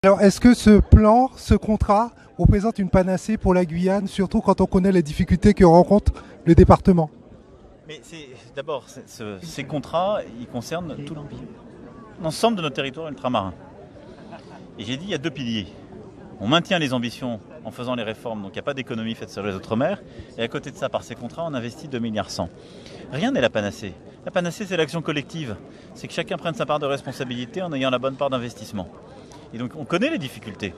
Alors, est-ce que ce plan, ce contrat, représente une panacée pour la Guyane, surtout quand on connaît les difficultés que rencontre le département? Mais d'abord, ces contrats, ils concernent tout l'ensemble de nos territoires ultramarins. Et j'ai dit, il y a deux piliers. On maintient les ambitions en faisant les réformes, donc il n'y a pas d'économie faite sur les outre-mer. Et à côté de ça, par ces contrats, on investit 2,1 milliards. Rien n'est la panacée. La panacée, c'est l'action collective. C'est que chacun prenne sa part de responsabilité en ayant la bonne part d'investissement. Et donc, on connaît les difficultés.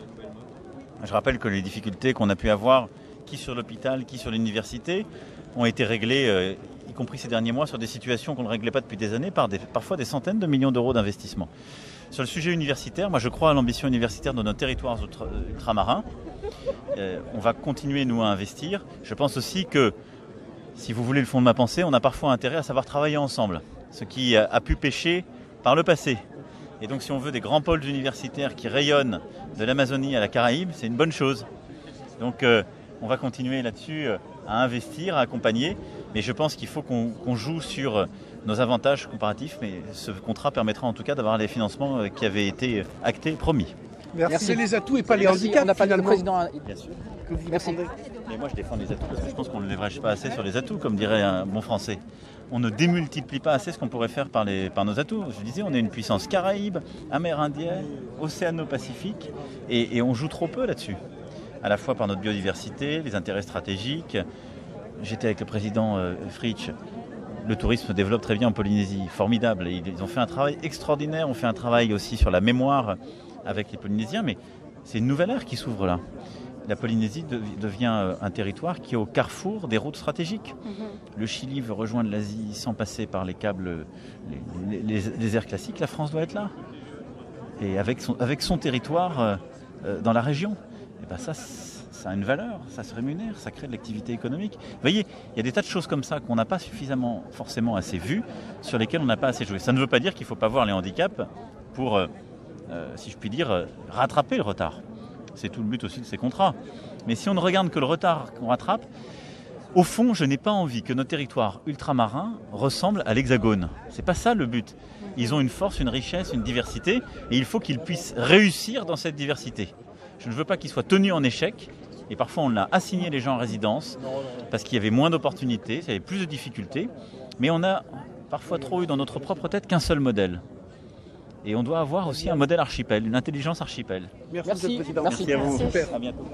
Je rappelle que les difficultés qu'on a pu avoir, qui sur l'hôpital, qui sur l'université, ont été réglées, y compris ces derniers mois, sur des situations qu'on ne réglait pas depuis des années, parfois des centaines de millions d'euros d'investissement. Sur le sujet universitaire, moi je crois à l'ambition universitaire de nos territoires ultramarins. On va continuer, nous, à investir. Je pense aussi que, si vous voulez le fond de ma pensée, on a parfois intérêt à savoir travailler ensemble, ce qui a pu pêcher par le passé. Et donc si on veut des grands pôles universitaires qui rayonnent de l'Amazonie à la Caraïbe, c'est une bonne chose. Donc on va continuer là-dessus à investir, à accompagner. Mais je pense qu'il faut qu'on joue sur nos avantages comparatifs. Mais ce contrat permettra en tout cas d'avoir les financements qui avaient été actés, promis. Merci. C'est les atouts et pas les handicaps. On n'a pas dit le président. Bien sûr. Merci. Mais moi je défends les atouts parce que je pense qu'on ne leverage pas assez sur les atouts, comme dirait un bon français. On ne démultiplie pas assez ce qu'on pourrait faire par nos atouts. Je disais, on est une puissance caraïbe, amérindienne, océano-pacifique, et on joue trop peu là-dessus. À la fois par notre biodiversité, les intérêts stratégiques. J'étais avec le président Fritsch. Le tourisme se développe très bien en Polynésie, formidable. Et ils ont fait un travail extraordinaire. On fait un travail aussi sur la mémoire avec les Polynésiens, mais c'est une nouvelle ère qui s'ouvre là. La Polynésie devient un territoire qui est au carrefour des routes stratégiques. Le Chili veut rejoindre l'Asie sans passer par les câbles, les airs classiques. La France doit être là. Et avec son territoire dans la région. Et ben ça a une valeur, ça se rémunère, ça crée de l'activité économique. Vous voyez, il y a des tas de choses comme ça qu'on n'a pas suffisamment forcément assez vues, sur lesquelles on n'a pas assez joué. Ça ne veut pas dire qu'il ne faut pas voir les handicaps pour, si je puis dire, rattraper le retard. C'est tout le but aussi de ces contrats. Mais si on ne regarde que le retard qu'on rattrape, au fond, je n'ai pas envie que nos territoires ultramarins ressemblent à l'Hexagone. C'est pas ça le but. Ils ont une force, une richesse, une diversité, et il faut qu'ils puissent réussir dans cette diversité. Je ne veux pas qu'ils soient tenus en échec. Et parfois, on a assigné les gens en résidence parce qu'il y avait moins d'opportunités, il y avait plus de difficultés. Mais on a parfois trop eu dans notre propre tête qu'un seul modèle. Et on doit avoir aussi un modèle archipel, une intelligence archipel. Merci. Merci à vous. Merci. À bientôt.